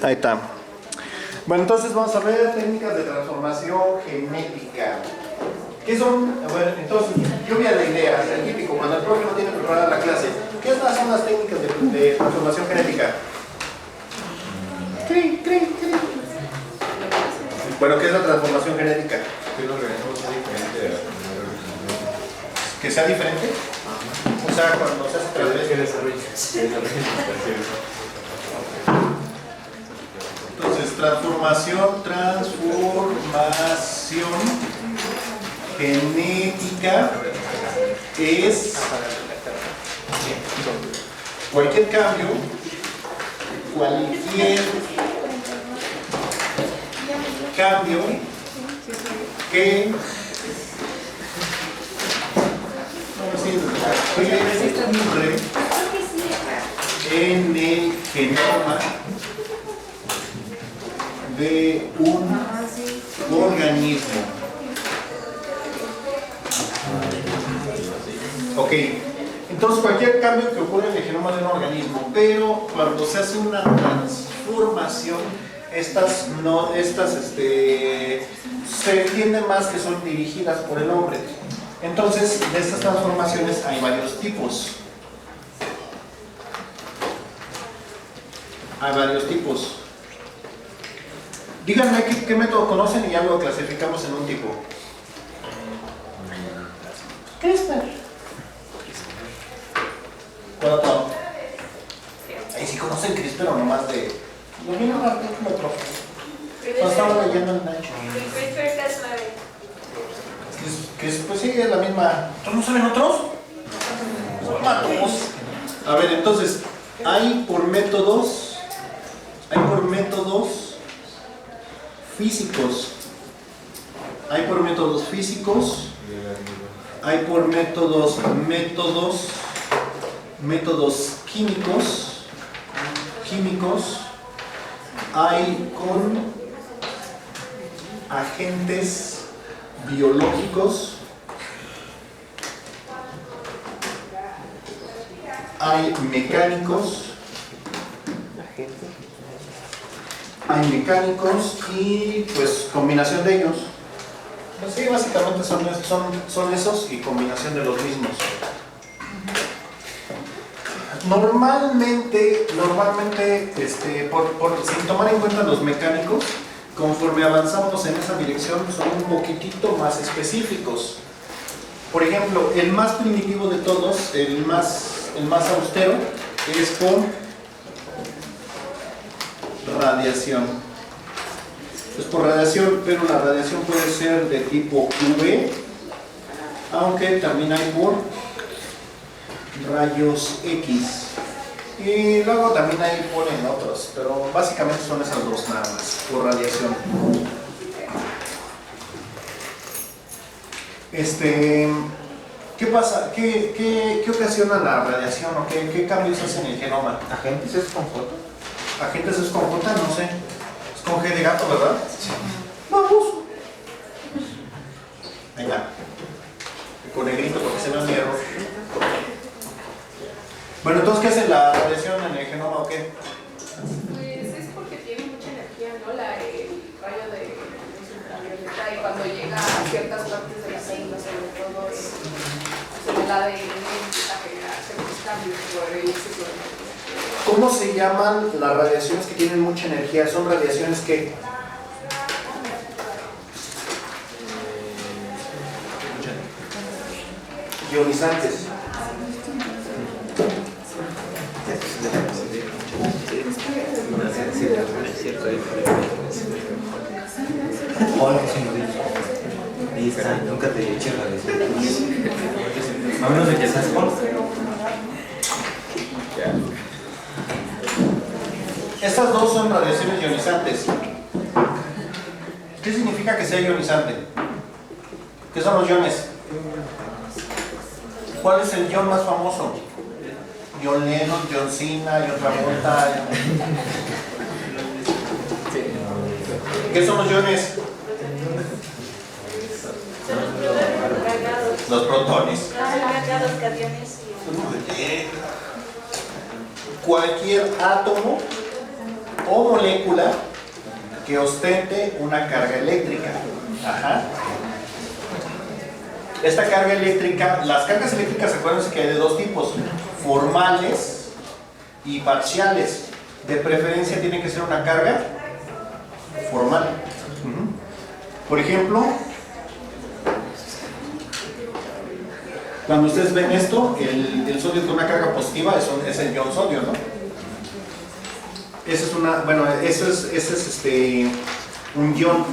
Ahí está. Bueno, entonces vamos a ver técnicas de transformación genética. ¿Qué son? Bueno, entonces, lluvia de ideas, el típico, cuando el profe no tiene preparada la clase. ¿Qué son las técnicas de transformación genética? Bueno, ¿qué es la transformación genética? Que el organismo sea diferente. ¿Que sea diferente? O sea, cuando se hace Que entonces, transformación genética es cualquier cambio que ocurre en el genoma de un organismo. Ok, entonces cualquier cambio que ocurre en el genoma de un organismo, pero cuando se hace una transformación, estas se entiende más que son dirigidas por el hombre. Entonces, de estas transformaciones hay varios tipos. Díganme qué método conocen y ya lo clasificamos en un tipo. CRISPR. ¿Cuál otro? Ahí sí conocen CRISPR o nomás de... Lo vi en un artículo, profe. Lo estaba leyendo en Nacho. Pues sí, es la misma. ¿No saben otros? A ver, entonces, hay por métodos físicos. Hay por métodos físicos. Hay por métodos químicos. Hay con agentes biológicos, hay mecánicos y pues combinación de ellos. Pues sí, básicamente son esos y combinación de los mismos. Normalmente sin tomar en cuenta los mecánicos, conforme avanzamos en esa dirección, son un poquitito más específicos. Por ejemplo, el más primitivo de todos, el más austero, es con radiación. Es por radiación, pero la radiación puede ser de tipo UV, aunque también hay por rayos X. Y luego también ahí ponen otros, pero básicamente son esas dos nada más, por radiación. ¿Qué pasa? ¿Qué ocasiona la radiación o qué cambios hacen en el genoma? ¿Agentes es con J? ¿Agentes es con J? No sé. Es con G de gato, ¿verdad? Sí. Vamos. Venga. Con negrito porque se ve mi error. Bueno, entonces, ¿qué hace la radiación en el genoma o qué? Pues es porque tiene mucha energía, ¿no? El rayo de ultravioleta, y cuando llega a ciertas partes de la célula, sobre todo en el ADN, empieza a generar ciertos cambios por el exceso de energía. ¿Cómo se llaman las radiaciones que tienen mucha energía? ¿Son radiaciones qué? Ionizantes. Hola, ahí está, nunca te eché radiación. A menos de que seas Paul. Estas dos son radiaciones ionizantes. ¿Qué significa que sea ionizante? ¿Qué son los iones? ¿Cuál es el ion más famoso? John Lennon, John Cena, John Travolta. ¿Qué son los iones? Los protones. Cualquier átomo o molécula que ostente una carga eléctrica. Ajá. Esta carga eléctrica, las cargas eléctricas, acuérdense que hay de dos tipos, formales y parciales. De preferencia tiene que ser una carga formal. Por ejemplo, cuando ustedes ven esto, el sodio con una carga positiva es el ion sodio, ¿no? Esa es una, bueno, ese es un ion.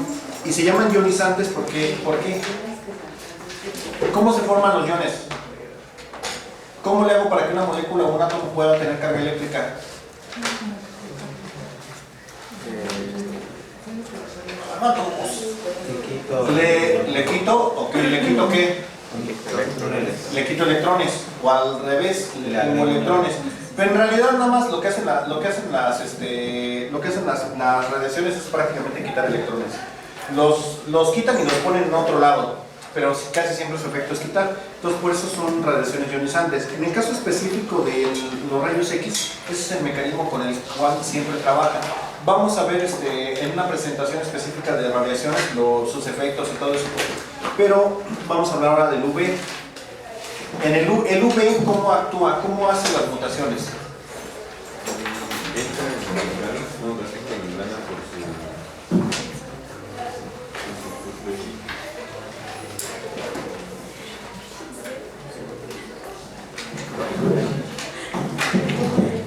Y se llaman ionizantes porque, ¿por qué? ¿Cómo se forman los iones? ¿Cómo le hago para que una molécula o un átomo pueda tener carga eléctrica? ¿Le quito o qué? ¿Le quito qué? Le quito electrones, o al revés, le pongo electrones. Pero en realidad nada más lo que hacen las radiaciones es prácticamente quitar electrones. Los quitan y los ponen en otro lado, pero casi siempre su efecto es quitar. Entonces por eso son radiaciones ionizantes. En el caso específico de los rayos X, ese es el mecanismo con el cual siempre trabajan. Vamos a ver en una presentación específica de radiaciones sus efectos y todo eso. Pero vamos a hablar ahora del UV. En el UV, ¿cómo actúa? ¿Cómo hace las mutaciones?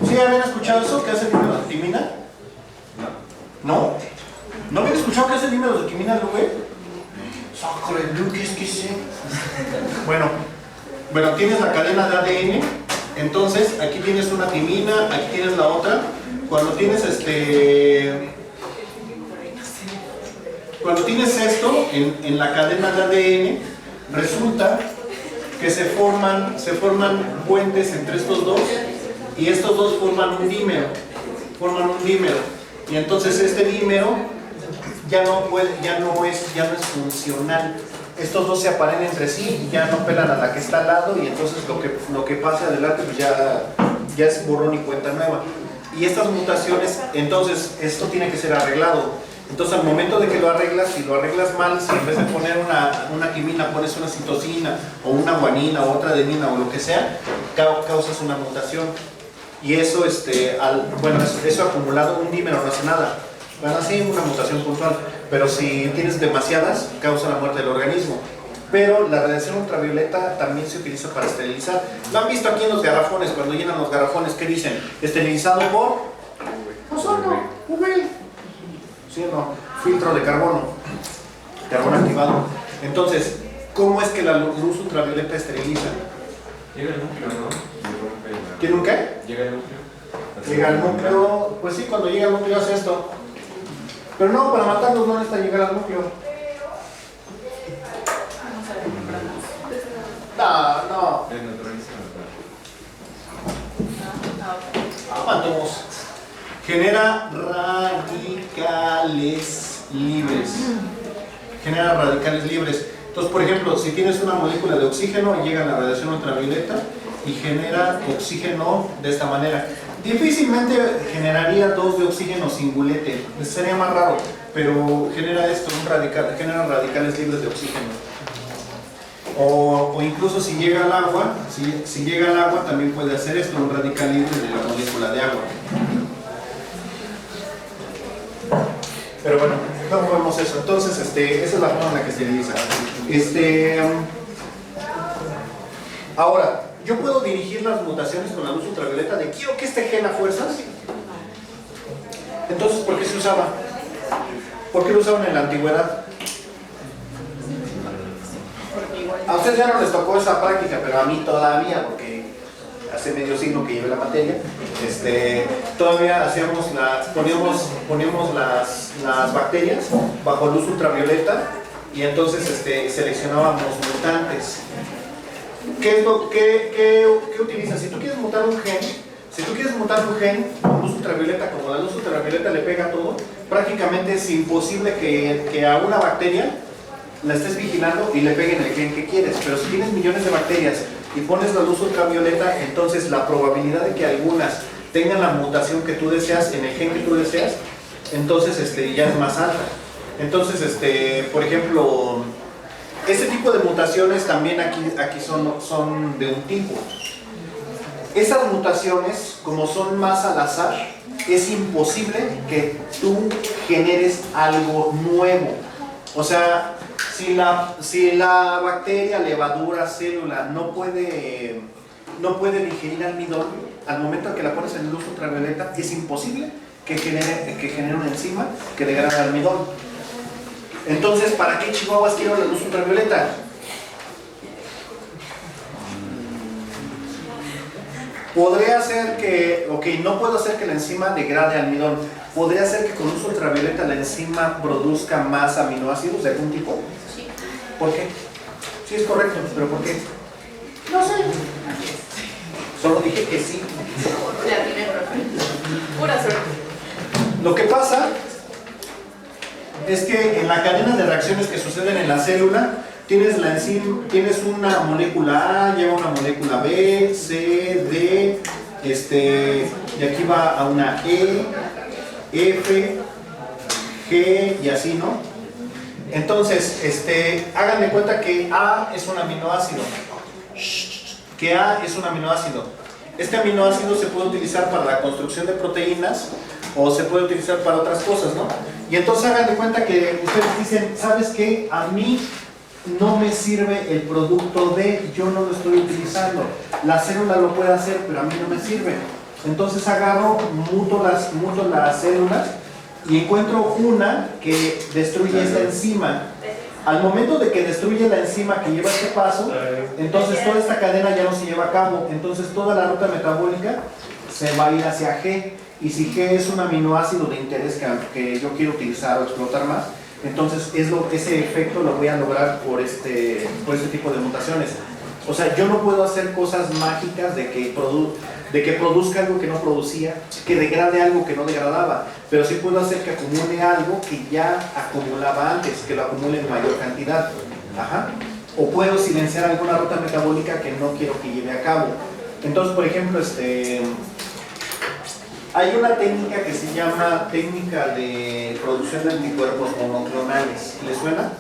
¿Sí habían escuchado eso? ¿Qué hace el dimero-timina? ¿No? ¿No habían escuchado qué hace el dimero-timina en el UV? ¿Qué es que sé? Bueno, tienes la cadena de ADN, entonces aquí tienes una timina, aquí tienes la otra. Cuando tienes esto en la cadena de ADN, resulta que se forman puentes entre estos dos, y estos dos forman un dímero. Y entonces este dímero ya no es funcional. Estos dos se aparean entre sí y ya no pelan a la que está al lado, y entonces lo que pasa adelante pues ya es borrón y cuenta nueva. Y estas mutaciones, entonces esto tiene que ser arreglado. Entonces al momento de que lo arreglas, si lo arreglas mal, si en vez de poner una timina pones una citosina o una guanina o otra adenina o lo que sea, causas una mutación. Y eso, eso acumulado, un dímero no hace nada. Bueno, sí, una mutación puntual, pero si tienes demasiadas, causa la muerte del organismo. Pero la radiación ultravioleta también se utiliza para esterilizar. Lo han visto aquí en los garrafones, cuando llenan los garrafones, ¿qué dicen? Esterilizado por ozono, UV. ¿Sí o no? Filtro de carbono activado. Entonces, ¿cómo es que la luz ultravioleta esteriliza? Llega el núcleo, ¿no? ¿Tiene un qué? Llega el núcleo. Llega al núcleo, pues sí, cuando llega al núcleo hace esto. Pero no, para matarlos no necesita llegar al núcleo. No. Aguantamos. Genera radicales libres. Entonces, por ejemplo, si tienes una molécula de oxígeno, llega la radiación ultravioleta y genera oxígeno de esta manera. Difícilmente generaría dos de oxígeno singulete, sería más raro, pero genera genera radicales libres de oxígeno. O incluso si llega al agua, si llega al agua también puede hacer esto, un radical libre de la molécula de agua. Pero bueno, no vemos eso. Entonces, esa es la forma en la que se utiliza. Ahora, yo puedo dirigir las mutaciones con la luz ultravioleta de quiero que este gen a fuerzas. Entonces, ¿por qué se usaba? ¿Por qué lo usaban en la antigüedad? A ustedes ya no les tocó esa práctica, pero a mí todavía, porque hace medio siglo que llevé la materia, todavía poníamos las bacterias bajo luz ultravioleta y entonces seleccionábamos mutantes. ¿Qué utilizas? Si tú quieres mutar un gen con luz ultravioleta, como la luz ultravioleta le pega a todo, prácticamente es imposible que a una bacteria la estés vigilando y le peguen el gen que quieres. Pero si tienes millones de bacterias y pones la luz ultravioleta, entonces la probabilidad de que algunas tengan la mutación que tú deseas, en el gen que tú deseas, entonces ya es más alta. Entonces, por ejemplo, este tipo de mutaciones también aquí son de un tipo. Esas mutaciones, como son más al azar, es imposible que tú generes algo nuevo. O sea, si la bacteria, levadura, célula no puede digerir almidón, al momento que la pones en luz ultravioleta, es imposible que genere una enzima que degrade almidón. Entonces, ¿para qué chihuahuas quiero la luz ultravioleta? Podría hacer que, no puedo hacer que la enzima degrade almidón. ¿Podría hacer que con luz ultravioleta la enzima produzca más aminoácidos de algún tipo? Sí. ¿Por qué? Sí, es correcto, pero ¿por qué? No sé. Solo dije que sí. Ya tiene preferencia. Pura suerte. Lo que pasa es que en la cadena de reacciones que suceden en la célula, tienes una molécula A, lleva una molécula B, C, D, y aquí va a una E, F, G y así, ¿no? Entonces, hagan de cuenta que A es un aminoácido. Que A es un aminoácido. Este aminoácido se puede utilizar para la construcción de proteínas o se puede utilizar para otras cosas, ¿no? Y entonces hagan de cuenta que ustedes dicen, ¿sabes qué? A mí no me sirve el producto D, yo no lo estoy utilizando. La célula lo puede hacer, pero a mí no me sirve. Entonces agarro, muto las células y encuentro una que destruye esta enzima. Al momento de que destruye la enzima que lleva este paso, entonces toda esta cadena ya no se lleva a cabo. Entonces toda la ruta metabólica se va a ir hacia G. Y si G es un aminoácido de interés que yo quiero utilizar o explotar más, entonces ese efecto lo voy a lograr por este tipo de mutaciones. O sea, yo no puedo hacer cosas mágicas de que produzca algo que no producía, que degrade algo que no degradaba, pero sí puedo hacer que acumule algo que ya acumulaba antes, que lo acumule en mayor cantidad. Ajá. O puedo silenciar alguna ruta metabólica que no quiero que lleve a cabo. Entonces, por ejemplo, hay una técnica que se llama técnica de producción de anticuerpos monoclonales. ¿Les suena?